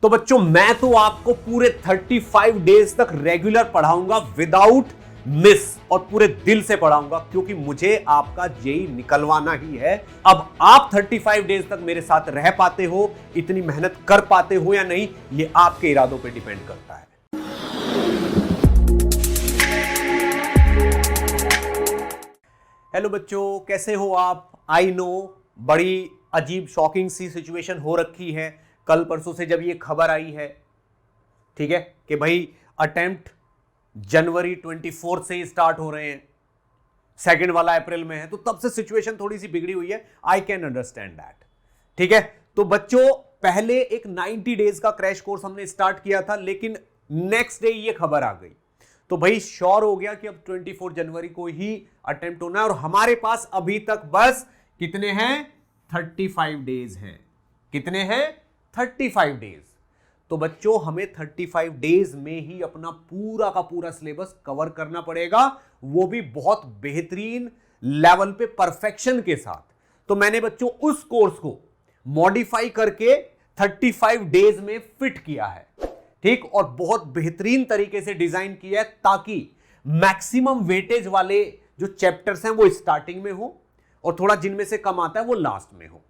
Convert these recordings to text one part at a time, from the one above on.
तो बच्चों मैं तो आपको पूरे 35 डेज तक रेगुलर पढ़ाऊंगा विदाउट मिस और पूरे दिल से पढ़ाऊंगा, क्योंकि मुझे आपका जेई निकलवाना ही है। अब आप 35 डेज तक मेरे साथ रह पाते हो, इतनी मेहनत कर पाते हो या नहीं, ये आपके इरादों पे डिपेंड करता है। हेलो बच्चों, कैसे हो आप? आई नो बड़ी अजीब शॉकिंग सी सिचुएशन हो रखी है कल परसों से जब ये खबर आई है, ठीक है, कि भाई अटेम्प्ट जनवरी 24 से ही स्टार्ट हो रहे हैं, सेकंड वाला अप्रैल में है, तो तब से सिचुएशन थोड़ी सी बिगड़ी हुई है। आई कैन अंडरस्टैंड दैट, ठीक है। तो बच्चों पहले एक 90 डेज का क्रैश कोर्स हमने स्टार्ट किया था, लेकिन नेक्स्ट डे ये खबर आ गई, तो भाई श्योर हो गया कि अब 24 जनवरी को ही अटेम्प्ट होना है। और हमारे पास अभी तक बस कितने हैं? 35 डेज हैं। कितने हैं? 35 डेज। तो बच्चों हमें 35 डेज में ही अपना पूरा का पूरा सिलेबस कवर करना पड़ेगा, वो भी बहुत बेहतरीन लेवल पे परफेक्शन के साथ। तो मैंने बच्चों उस कोर्स को मॉडिफाई करके 35 डेज में फिट किया है, ठीक, और बहुत बेहतरीन तरीके से डिजाइन किया है ताकि मैक्सिमम वेटेज वाले जो चैप्टर्स हैं वो स्टार्टिंग में हो और थोड़ा जिनमें से कम आता है वो लास्ट में हो,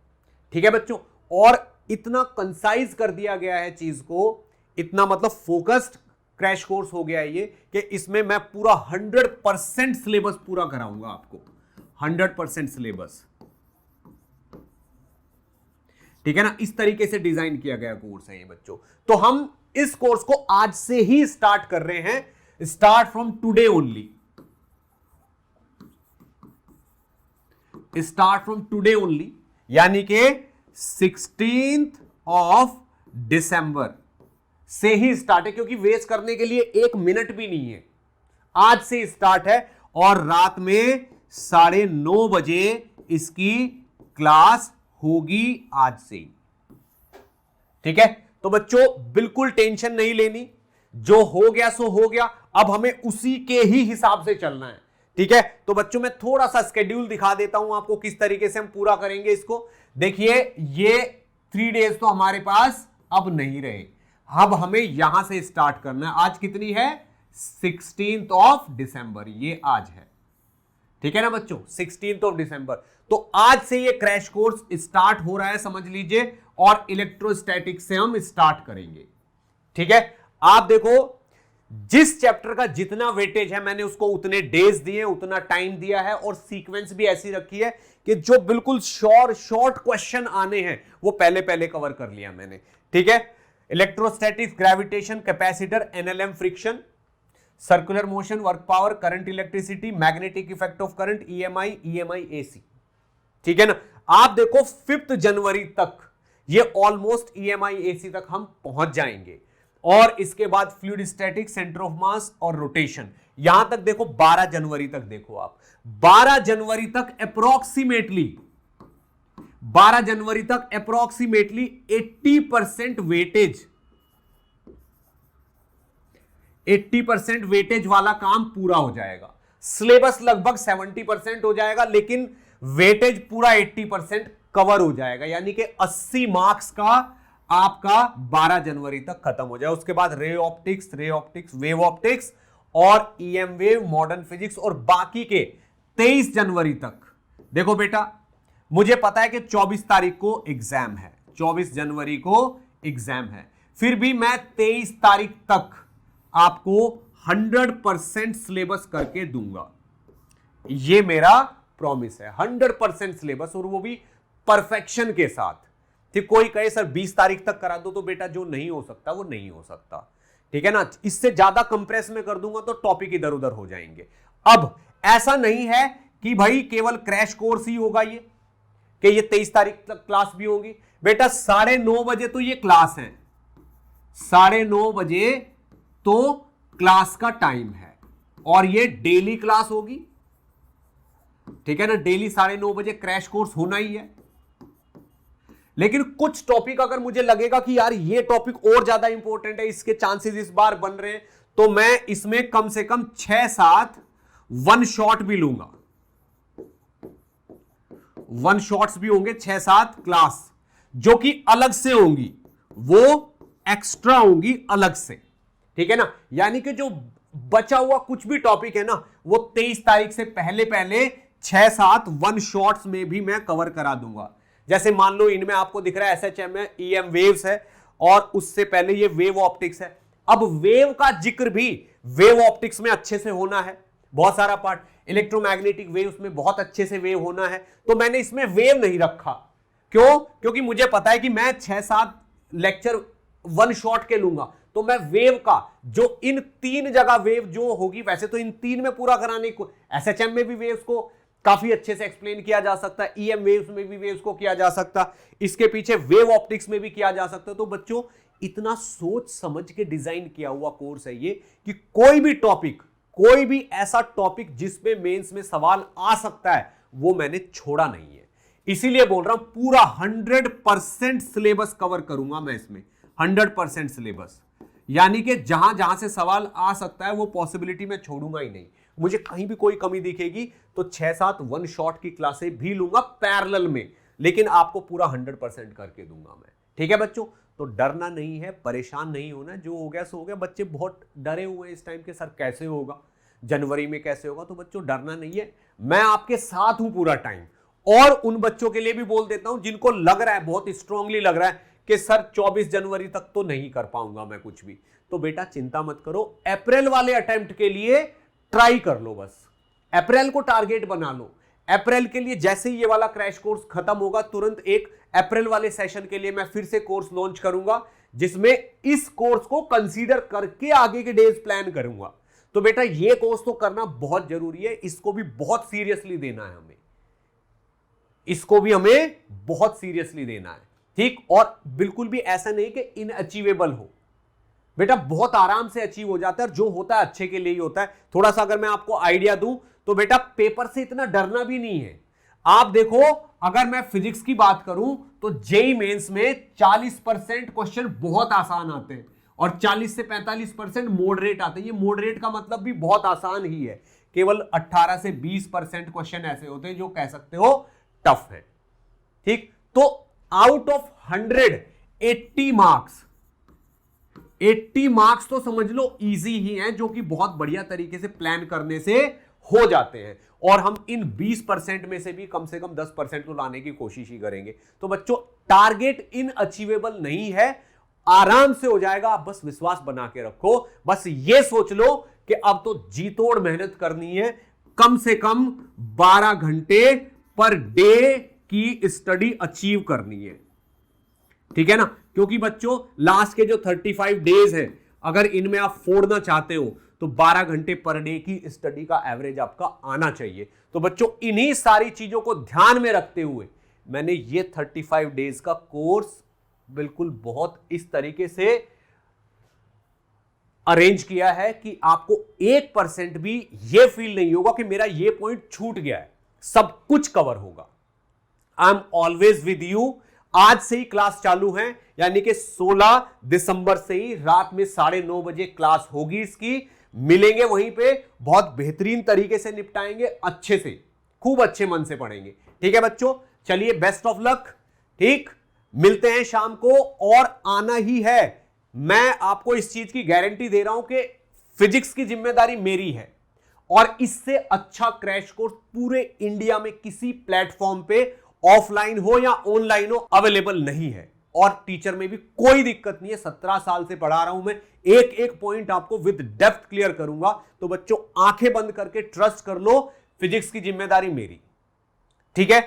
ठीक है बच्चों। और इतना कंसाइज कर दिया गया है चीज को, इतना मतलब फोकस्ड क्रैश कोर्स हो गया है ये, कि इसमें मैं पूरा 100% सिलेबस पूरा कराऊंगा आपको, 100% सिलेबस, ठीक है ना। इस तरीके से डिजाइन किया गया कोर्स है ये बच्चों। तो हम इस कोर्स को आज से ही स्टार्ट कर रहे हैं, start from today only, start from today only, यानी कि 16 दिसंबर से ही स्टार्ट है, क्योंकि वेस्ट करने के लिए 1 मिनट भी नहीं है। आज से स्टार्ट है और रात में 9:30 बजे इसकी क्लास होगी, आज से ही, ठीक है। तो बच्चों बिल्कुल टेंशन नहीं लेनी, जो हो गया सो हो गया, अब हमें उसी के ही हिसाब से चलना है, ठीक है। तो बच्चों मैं थोड़ा सा स्केड्यूल दिखा देता हूं आपको, किस तरीके से हम पूरा करेंगे इसको। देखिए ये 3 डेज तो हमारे पास अब नहीं रहे, अब हमें यहां से स्टार्ट करना है। आज कितनी है? 16 दिसंबर, ये आज है, ठीक है ना बच्चों, 16 दिसंबर। तो आज से ये क्रैश कोर्स स्टार्ट हो रहा है, समझ लीजिए, और इलेक्ट्रोस्टैटिक्स से हम स्टार्ट करेंगे, ठीक है। आप देखो जिस चैप्टर का जितना वेटेज है मैंने उसको उतने डेज दिए, उतना टाइम दिया है, और सीक्वेंस भी ऐसी रखी है कि जो बिल्कुल शॉर्ट क्वेश्चन आने हैं वो पहले पहले कवर कर लिया मैंने, ठीक है। Electrostatics, gravitation, capacitor, NLM, friction, circular motion, work power, current, electricity, magnetic effect of current, EMI, AC, ठीक है ना। आप देखो 5 जनवरी तक ये ऑलमोस्ट ईएमआई, एसी तक हम पहुंच जाएंगे, और इसके बाद fluid statics, centre of mass और रोटेशन, यहां तक देखो 12 जनवरी तक। देखो आप 12 जनवरी तक अप्रोक्सीमेटली 80% वेटेज, 80% वेटेज वाला काम पूरा हो जाएगा। सिलेबस लगभग 70% हो जाएगा, लेकिन वेटेज पूरा 80% कवर हो जाएगा, यानी कि 80 मार्क्स का आपका 12 जनवरी तक खत्म हो जाए। उसके बाद रे ऑप्टिक्स, वेव ऑप्टिक्स और ईएम वेव, मॉडर्न फिजिक्स, और बाकी के 23 जनवरी तक। देखो बेटा मुझे पता है कि 24 तारीख को एग्जाम है, 24 जनवरी को एग्जाम है, फिर भी मैं 23 तारीख तक आपको 100% सिलेबस करके दूंगा, ये मेरा प्रॉमिस है। 100% सिलेबस, और वो भी परफेक्शन के साथ। ठीक, कोई कहे सर 20 तारीख तक करा दो, तो बेटा जो नहीं हो सकता वो नहीं हो सकता, ठीक है ना। इससे ज्यादा कंप्रेस में कर दूंगा तो टॉपिक इधर उधर हो जाएंगे। अब ऐसा नहीं है कि भाई केवल क्रैश कोर्स ही होगा ये, कि ये 23 तारीख तक क्लास भी होगी। बेटा 9:30 बजे तो ये क्लास है, 9:30 बजे तो क्लास का टाइम है, और ये डेली क्लास होगी, ठीक है ना। डेली 9:30 बजे क्रैश कोर्स होना ही है। लेकिन कुछ टॉपिक अगर मुझे लगेगा कि यार ये टॉपिक और ज्यादा इंपॉर्टेंट है, इसके चांसेस इस बार बन रहे हैं, तो मैं इसमें कम से कम 6-7 वन शॉट भी लूंगा। वन शॉट्स भी होंगे, 6-7 क्लास जो कि अलग से होंगी, वो एक्स्ट्रा होंगी अलग से, ठीक है ना। यानी कि जो बचा हुआ कुछ भी टॉपिक है ना, वो 23 तारीख से पहले पहले 6-7 वन शॉट्स में भी मैं कवर करा दूंगा। जैसे मान लो इनमें आपको दिख रहा है एसएचएम है, ईएम वेव्स है, और उससे पहले ये वेव ऑप्टिक्स है। अब वेव का जिक्र भी वेव ऑप्टिक्स में अच्छे से होना है, बहुत सारा पार्ट। इलेक्ट्रोमैग्नेटिक वेव्स में बहुत अच्छे से वेव होना है, तो मैंने इसमें वेव नहीं रखा। क्यों? क्योंकि मुझे पता है कि मैं 6-7 लेक्चर वन शॉट के लूंगा, तो मैं वेव का जो इन 3 जगह वेव जो होगी, वैसे तो इन 3 में पूरा कराने को, एसएचएम में भी वेव्स को काफी अच्छे से एक्सप्लेन किया जा सकता है, ईएम वेव्स में भी वेव्स को किया जा सकता, इसके पीछे वेव ऑप्टिक्स में भी किया जा सकता है। तो बच्चों इतना सोच समझ के डिजाइन किया हुआ कोर्स है ये, कि कोई भी टॉपिक, कोई भी ऐसा टॉपिक जिसमें मेंस में सवाल आ सकता है, वो मैंने छोड़ा नहीं है। इसीलिए बोल रहा हूं पूरा 100% सिलेबस कवर करूंगा मैं इसमें, 100% सिलेबस। यानी कि जहां जहां से सवाल आ सकता है वो पॉसिबिलिटी मैं छोड़ूंगा ही नहीं। मुझे कहीं भी कोई कमी दिखेगी तो 6-7 वन शॉट की क्लासें भी लूंगा पैरेलल में, लेकिन आपको पूरा 100% करके दूंगा मैं, ठीक है बच्चों। तो डरना नहीं है, परेशान नहीं होना, जो हो गया सो हो गया। बच्चे बहुत डरे हुए हैं इस टाइम के, सर कैसे होगा, जनवरी में कैसे होगा, तो बच्चों डरना नहीं है, मैं आपके साथ हूं पूरा टाइम। और उन बच्चों के लिए भी बोल देता हूं जिनको लग रहा है, बहुत स्ट्रांगली लग रहा है कि सर 24 जनवरी तक तो नहीं कर पाऊंगा मैं कुछ भी, तो बेटा चिंता मत करो, अप्रैल वाले अटेम्प्ट के लिए ट्राई कर लो, बस अप्रैल को टारगेट बना लो। अप्रैल के लिए जैसे ही ये वाला क्रैश कोर्स खत्म होगा, तुरंत एक अप्रैल वाले सेशन के लिए मैं फिर से कोर्स लॉन्च करूंगा, जिसमें इस कोर्स को कंसीडर करके आगे के डेज प्लान करूंगा। तो बेटा ये कोर्स तो करना बहुत जरूरी है, इसको भी बहुत सीरियसली देना है हमें, इसको भी हमें बहुत सीरियसली देना है, ठीक। और बिल्कुल भी ऐसा नहीं कि इनअचीवेबल हो, बेटा बहुत आराम से अचीव हो जाता है, और जो होता है अच्छे के लिए ही होता है। थोड़ा सा अगर मैं आपको आइडिया दूं तो बेटा पेपर से इतना डरना भी नहीं है। आप देखो, अगर मैं फिजिक्स की बात करूं तो जेईई मेंस में 40% क्वेश्चन बहुत आसान आते हैं, और 40 से 45% मॉडरेट आते हैं। ये मॉडरेट का मतलब भी बहुत आसान ही है, केवल 18 से 20% क्वेश्चन ऐसे होते हैं जो कह सकते हो टफ है, ठीक। तो आउट ऑफ 100 80 मार्क्स, 80 मार्क्स तो समझ लो इजी ही हैं, जो कि बहुत बढ़िया तरीके से प्लान करने से हो जाते हैं। और हम इन 20% में से भी कम से कम 10% तो लाने की कोशिश ही करेंगे। तो बच्चों टारगेट इनअचीवेबल नहीं है, आराम से हो जाएगा, आप बस विश्वास बना के रखो। बस ये सोच लो कि अब तो जी तोड़ मेहनत करनी है, कम से कम 12 घंटे पर डे की स्टडी अचीव करनी है, ठीक है ना। क्योंकि बच्चों लास्ट के जो 35 डेज है, अगर इनमें आप फोड़ना चाहते हो तो 12 घंटे पर डे की स्टडी का एवरेज आपका आना चाहिए। तो बच्चों इन्हीं सारी चीजों को ध्यान में रखते हुए मैंने ये 35 डेज का कोर्स बिल्कुल बहुत इस तरीके से अरेंज किया है कि आपको 1% भी ये फील नहीं होगा कि मेरा ये पॉइंट छूट गया है, सब कुछ कवर होगा। I am always with you. आज से ही क्लास चालू है, यानी कि 16 दिसंबर से ही रात में 9:30 बजे क्लास होगी इसकी। मिलेंगे वहीं पे, बहुत बेहतरीन तरीके से निपटाएंगे, अच्छे से, खूब अच्छे मन से पढ़ेंगे, ठीक है बच्चों। चलिए बेस्ट ऑफ लक, ठीक। मिलते हैं शाम को, और आना ही है। मैं आपको इस चीज की गारंटी दे रहा हूं कि फिजिक्स की जिम्मेदारी मेरी है, और इससे अच्छा क्रैश कोर्स पूरे इंडिया में किसी प्लेटफॉर्म पे ऑफलाइन हो या ऑनलाइन हो अवेलेबल नहीं है। और टीचर में भी कोई दिक्कत नहीं है, 17 साल से पढ़ा रहा हूं मैं, एक एक पॉइंट आपको विद डेप्थ क्लियर करूंगा। तो बच्चों आंखें बंद करके ट्रस्ट कर लो, फिजिक्स की जिम्मेदारी मेरी, ठीक है।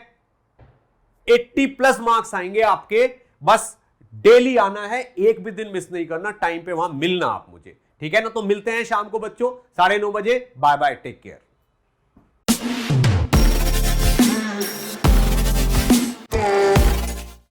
80+ मार्क्स आएंगे आपके, बस डेली आना है, एक भी दिन मिस नहीं करना, टाइम पे वहां मिलना आप मुझे, ठीक है ना। तो मिलते हैं शाम को बच्चों 9:30 बजे। Bye bye, take care.